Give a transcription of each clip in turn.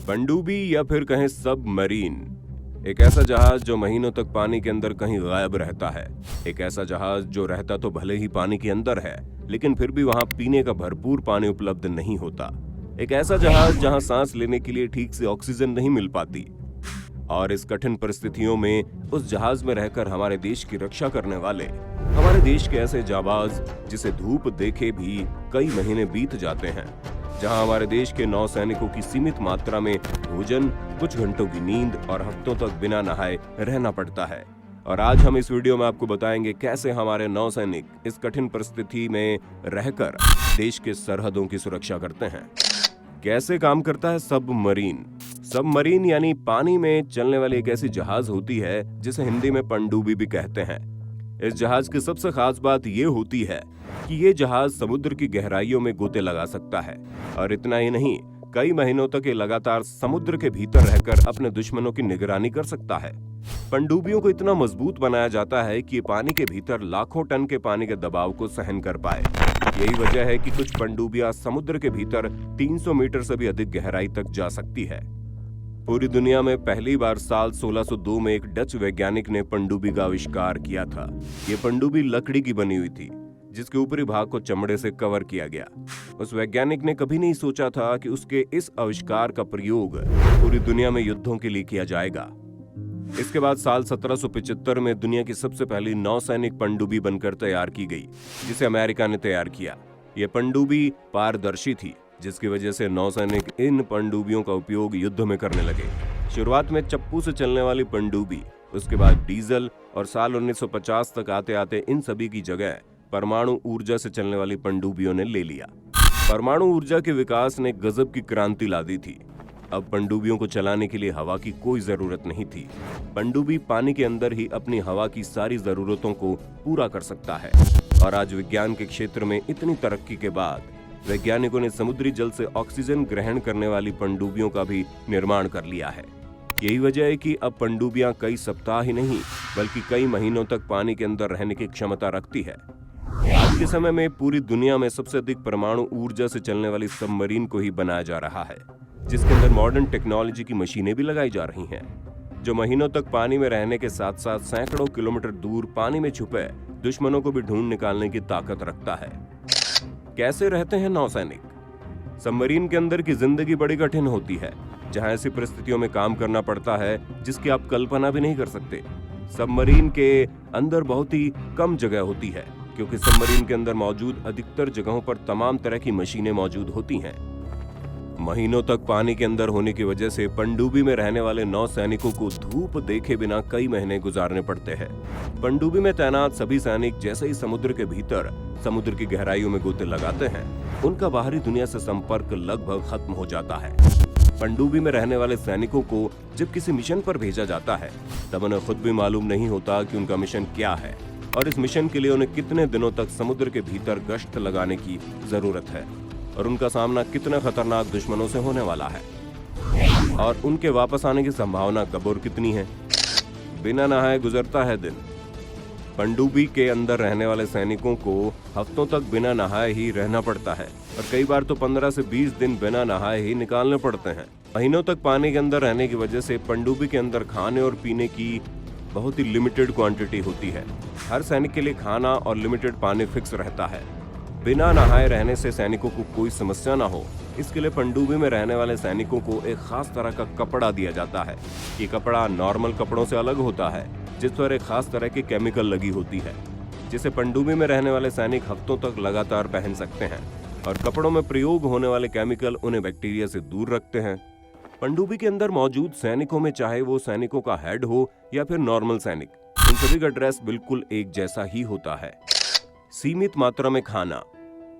पनडुब्बी या फिर कहें सबमरीन, एक ऐसा जहाज जो महीनों तक पानी के अंदर कहीं गायब रहता है। एक ऐसा जहाज जो रहता तो भले ही पानी के अंदर है, लेकिन फिर भी वहां पीने का भरपूर पानी उपलब्ध नहीं होता। एक ऐसा जहाज जहां सांस लेने के लिए ठीक से ऑक्सीजन नहीं मिल पाती। और इस कठिन परिस्थितियों में उस जहाज में रहकर हमारे देश की रक्षा करने वाले हमारे देश के ऐसे जाबाज, जिसे धूप देखे भी कई महीने बीत जाते हैं, जहां हमारे देश के नौसैनिकों की सीमित मात्रा में भोजन, कुछ घंटों की नींद और हफ्तों तक बिना नहाए रहना पड़ता है। और आज हम इस वीडियो में आपको बताएंगे कैसे हमारे नौसैनिक इस कठिन परिस्थिति में रहकर देश के सरहदों की सुरक्षा करते हैं। कैसे काम करता है सबमरीन? सबमरीन यानी पानी में चलने वाली एक ऐसी जहाज होती है जिसे हिंदी में पनडुब्बी भी कहते हैं। इस जहाज की सबसे खास बात ये होती है कि ये जहाज समुद्र की गहराइयों में गोते लगा सकता है। और इतना ही नहीं, कई महीनों तक ये लगातार समुद्र के भीतर रहकर अपने दुश्मनों की निगरानी कर सकता है। पनडुब्बियों को इतना मजबूत बनाया जाता है कि ये पानी के भीतर लाखों टन के पानी के दबाव को सहन कर पाए। यही वजह है कि कुछ पनडुब्बियां समुद्र के भीतर 300 मीटर से भी अधिक गहराई तक जा सकती है। पूरी दुनिया में पहली बार साल 1602 में एक डच वैज्ञानिक ने पनडुब्बी का आविष्कार किया था। ये पनडुब्बी लकड़ी की बनी हुई थी, जिसके ऊपरी भाग को चमड़े से कवर किया गया। उस वैज्ञानिक ने कभी नहीं सोचा था कि उसके इस आविष्कार का प्रयोग पूरी दुनिया में युद्धों के लिए किया जाएगा। इसके बाद साल 1775 में दुनिया की सबसे पहली नौसैनिक पनडुब्बी बनकर तैयार की गई, जिसे अमेरिका ने तैयार किया। यह पनडुब्बी पारदर्शी थी, जिसकी वजह से नौसैनिक इन पनडुब्बियों का उपयोग युद्ध में करने लगे। शुरुआत में चप्पू से चलने वाली पनडुब्बी, उसके बाद डीजल, और साल 1950 तक आते आते इन सभी की जगह परमाणु ऊर्जा से चलने वाली पनडुब्बियों ने ले लिया। परमाणु ऊर्जा के विकास ने गजब की क्रांति ला दी थी। अब पनडुब्बियों को चलाने के लिए हवा की कोई जरूरत नहीं थी। पनडुब्बी पानी के अंदर ही अपनी हवा की सारी जरूरतों को पूरा कर सकता है। और आज विज्ञान के क्षेत्र में इतनी तरक्की के बाद वैज्ञानिकों ने समुद्री जल से ऑक्सीजन ग्रहण करने वाली पनडुब्बियों का भी निर्माण कर लिया है। यही वजह है कि अब पनडुब्बियां कई सप्ताह ही नहीं, बल्कि कई महीनों तक पानी के अंदर रहने की क्षमता रखती है। आज के समय में पूरी दुनिया में सबसे अधिक परमाणु ऊर्जा से चलने वाली सबमरीन को ही बनाया जा रहा है, जिसके अंदर मॉडर्न टेक्नोलॉजी की मशीनें भी लगाई जा रही हैं, जो महीनों तक पानी में रहने के साथ साथ सैकड़ों किलोमीटर दूर पानी में छुपे दुश्मनों को भी ढूंढ निकालने की ताकत रखता है। कैसे रहते हैं नौसैनिक? सबमरीन के अंदर की जिंदगी बड़ी कठिन होती है, जहां ऐसी परिस्थितियों में काम करना पड़ता है जिसकी आप कल्पना भी नहीं कर सकते। सबमरीन के अंदर बहुत ही कम जगह होती है, क्योंकि सबमरीन के अंदर मौजूद अधिकतर जगहों पर तमाम तरह की मशीनें मौजूद होती हैं। महीनों तक पानी के अंदर होने की वजह से पनडुब्बी में रहने वाले नौसैनिकों को धूप देखे बिना कई महीने गुजारने पड़ते हैं। पनडुब्बी में तैनात सभी सैनिक जैसे ही समुद्र के भीतर समुद्र की गहराइयों में गोते लगाते हैं, उनका बाहरी दुनिया से संपर्क लगभग खत्म हो जाता है। पनडुब्बी में रहने वाले सैनिकों को जब किसी मिशन पर भेजा जाता है, तब उन्हें खुद भी मालूम नहीं होता कि उनका मिशन क्या है और इस मिशन के लिए उन्हें कितने दिनों तक समुद्र के भीतर गश्त लगाने की जरूरत है, और उनका सामना कितने खतरनाक दुश्मनों से होने वाला है, और उनके वापस आने की संभावना कब और कितनी है। बिना नहाए गुजरता है दिन। पनडुब्बी के अंदर रहने वाले सैनिकों को हफ्तों तक बिना नहाए ही रहना पड़ता है, और कई बार तो 15 से 20 दिन बिना नहाए ही निकालने पड़ते हैं। महीनों तक पानी के अंदर रहने की वजह से पनडुब्बी के अंदर खाने और पीने की बहुत ही लिमिटेड क्वांटिटी होती है। हर सैनिक के लिए खाना और लिमिटेड पानी फिक्स रहता है। बिना नहाए रहने से सैनिकों को कोई समस्या ना हो, इसके लिए पनडुब्बी में रहने वाले सैनिकों को एक खास तरह का कपड़ा दिया जाता है। ये कपड़ा नॉर्मल कपड़ों से अलग होता है, जिस पर एक खास तरह की केमिकल लगी होती है, जिसे पनडुब्बी में रहने वाले सैनिक हफ्तों तक लगातार पहन सकते हैं। और कपड़ों में प्रयोग होने वाले केमिकल उन्हें बैक्टीरिया से दूर रखते हैं। पनडुब्बी के अंदर मौजूद सैनिकों में, चाहे वो सैनिकों का हेड हो या फिर नॉर्मल सैनिक, इन सभी का ड्रेस बिल्कुल एक जैसा ही होता है। सीमित मात्रा में खाना।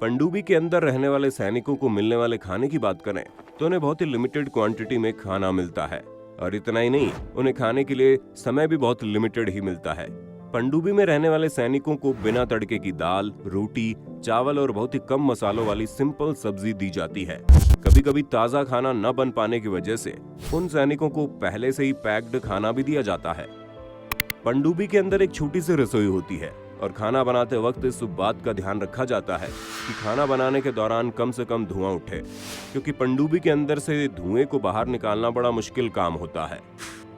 पनडुब्बी के अंदर रहने वाले सैनिकों को मिलने वाले खाने की बात करें तो उन्हें बहुत ही लिमिटेड क्वांटिटी में खाना मिलता है, और इतना ही नहीं, उन्हें खाने के लिए समय भी बहुत लिमिटेड ही मिलता है। पनडुब्बी में रहने वाले सैनिकों को बिना तड़के की दाल, रोटी, चावल और बहुत ही कम मसालों वाली सिंपल सब्जी दी जाती है। कभी कभी ताज़ा खाना न बन पाने की वजह से उन सैनिकों को पहले से ही पैक्ड खाना भी दिया जाता है। पनडुब्बी के अंदर एक छोटी सी रसोई होती है, और खाना बनाते वक्त इस बात का ध्यान रखा जाता है कि खाना बनाने के दौरान कम से कम धुआं उठे। क्योंकि पनडुब्बी के अंदर से धुएं को बाहर निकालना बड़ा मुश्किल काम होता है।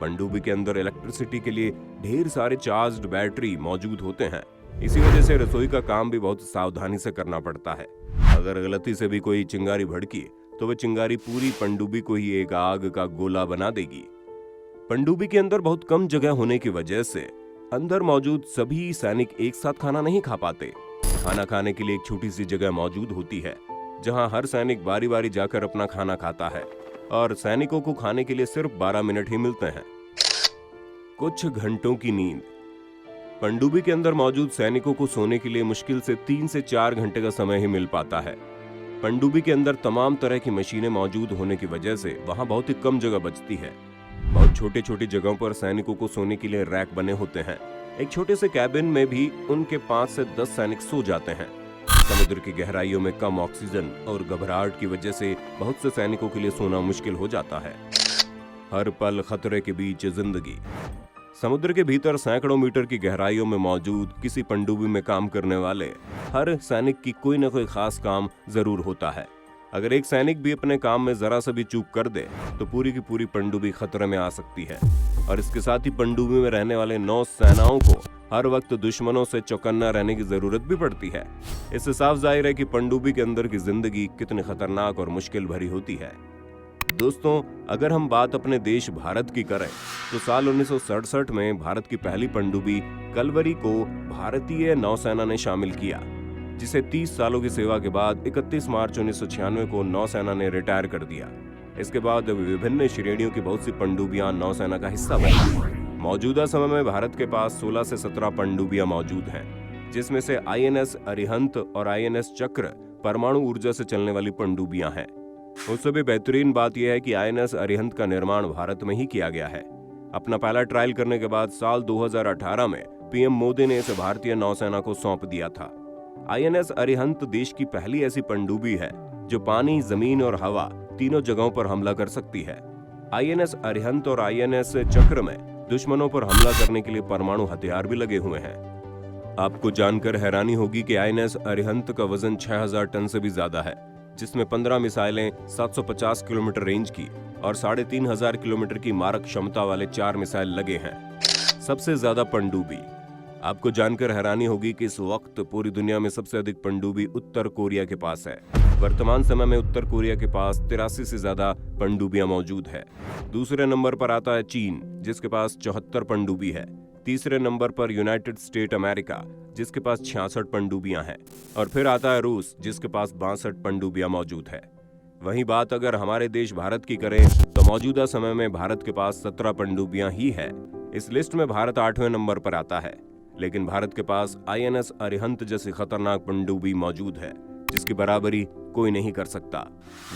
पनडुब्बी के अंदर इलेक्ट्रिसिटी के लिए ढेर सारे चार्ज्ड बैटरी मौजूद होते हैं। इसी वजह से रसोई का काम भी बहुत सावधानी से करना पड़ता है। अगर गलती से भी कोई चिंगारी भड़की तो वह चिंगारी पूरी पनडुब्बी को ही एक आग का गोला बना देगी। पनडुब्बी के अंदर बहुत कम जगह होने की वजह से अंदर मौजूद सभी सैनिक एक साथ खाना नहीं खा पाते। खाना खाने के लिए एक छोटी सी जगह मौजूद होती है जहां हर सैनिक बारी बारी जाकर अपना खाना खाता है और सैनिकों को खाने के लिए सिर्फ 12 मिनट ही मिलते हैं। कुछ घंटों की नींद। पनडुब्बी के अंदर मौजूद सैनिकों को सोने के लिए मुश्किल से 3 से 4 घंटे का समय ही मिल पाता है। पनडुब्बी के अंदर तमाम तरह की मशीनें मौजूद होने की वजह से वहां बहुत ही कम जगह बचती है। बहुत छोटी छोटी जगहों पर सैनिकों को सोने के लिए रैक बने होते हैं। एक छोटे से कैबिन में भी उनके 5 से 10 सैनिक सो जाते हैं। समुद्र की गहराइयों में कम ऑक्सीजन और घबराहट की वजह से बहुत से सैनिकों के लिए सोना मुश्किल हो जाता है। हर पल खतरे के बीच जिंदगी। समुद्र के भीतर सैकड़ों मीटर की गहराइयों में मौजूद किसी पनडुब्बी में काम करने वाले हर सैनिक की कोई न कोई खास काम जरूर होता है। अगर एक सैनिक भी अपने काम में जरा सा भी चूक कर दे तो पूरी की पूरी पनडुब्बी खतरे में आ सकती है। और इसके साथ ही पनडुब्बी में रहने वाले 9 सेनाओं को हर वक्त दुश्मनों से चौकन्ना रहने की जरूरत भी पड़ती है। इससे साफ जाहिर है कि पनडुब्बी के अंदर की जिंदगी कितनी खतरनाक और मुश्किल भरी होती है। दोस्तों, अगर हम बात अपने देश भारत की करें तो साल 1967 में भारत की पहली पनडुब्बी कलवरी को भारतीय नौसेना ने शामिल किया, जिसे 30 सालों की सेवा के बाद 31 मार्च 1996 को नौसेना ने रिटायर कर दिया। इसके बाद विभिन्न श्रेणियों की बहुत सी पनडुब्बियां नौसेना का हिस्सा बनी। मौजूदा समय में भारत के पास 16 से 17 पनडुब्बियां मौजूद हैं, जिसमें से INS अरिहंत और INS चक्र परमाणु ऊर्जा से चलने वाली पनडुब्बियां हैं। उससे भी बेहतरीन बात यह है कि INS अरिहंत का निर्माण भारत में ही किया गया है। अपना पहला ट्रायल करने के बाद साल 2018 में PM मोदी ने इसे भारतीय नौसेना को सौंप दिया था। INS अरिहंत देश की पहली ऐसी पनडुब्बी है जो पानी, जमीन और हवा तीनों जगहों पर हमला कर सकती है। INS अरिहंत और INS चक्र में दुश्मनों पर हमला करने के लिए परमाणु हथियार भी लगे हुए हैं। आपको जानकर हैरानी होगी कि INS अरिहंत का वजन 6000 टन से भी ज्यादा है, जिसमें 15 मिसाइलें 750 किलोमीटर रेंज की और 3500 किलोमीटर की मारक क्षमता वाले 4 मिसाइल लगे हैं। सबसे ज्यादा पनडुब्बी। आपको जानकर हैरानी होगी कि इस वक्त पूरी दुनिया में सबसे अधिक पनडुब्बी उत्तर कोरिया के पास है। वर्तमान समय में उत्तर कोरिया के पास 83 से ज्यादा पनडुब्बियां मौजूद है। दूसरे नंबर पर आता है चीन, जिसके पास 74 पनडुब्बी है। तीसरे नंबर पर यूनाइटेड स्टेट अमेरिका, जिसके पास 66 पनडुब्बियां हैं। और फिर आता है रूस, जिसके पास 62 पनडुब्बियां मौजूद है। वहीं बात अगर हमारे देश भारत की करें तो मौजूदा समय में भारत के पास 17 पनडुब्बियां ही है। इस लिस्ट में भारत 8वें नंबर पर आता है, लेकिन भारत के पास INS अरिहंत जैसी खतरनाक पनडुब्बी मौजूद है, जिसकी बराबरी कोई नहीं कर सकता।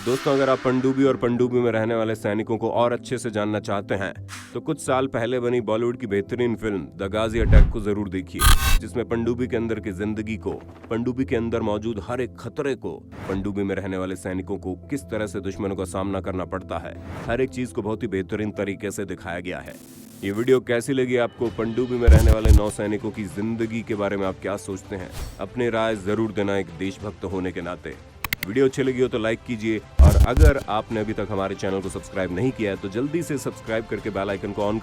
दोस्तों, अगर आप पनडुब्बी और पनडुब्बी में रहने वाले सैनिकों को और अच्छे से जानना चाहते हैं तो कुछ साल पहले बनी बॉलीवुड की बेहतरीन फिल्म द गाजी अटैक को जरूर देखिए, जिसमें पनडुब्बी के अंदर की जिंदगी को, पनडुब्बी के अंदर मौजूद हर एक खतरे को, पनडुब्बी में रहने वाले सैनिकों को किस तरह से दुश्मनों का सामना करना पड़ता है, हर एक चीज को बहुत ही बेहतरीन तरीके से दिखाया गया है। ये वीडियो कैसी लगी आपको? पनडुब्बी में रहने वाले नौसैनिकों की जिंदगी के बारे में आप क्या सोचते हैं? अपनी राय जरूर देना एक देशभक्त होने के नाते। वीडियो अच्छी लगी हो तो लाइक कीजिए, और अगर आपने अभी तक हमारे चैनल को सब्सक्राइब नहीं किया है तो जल्दी से सब्सक्राइब करके बेल आइकन को ऑन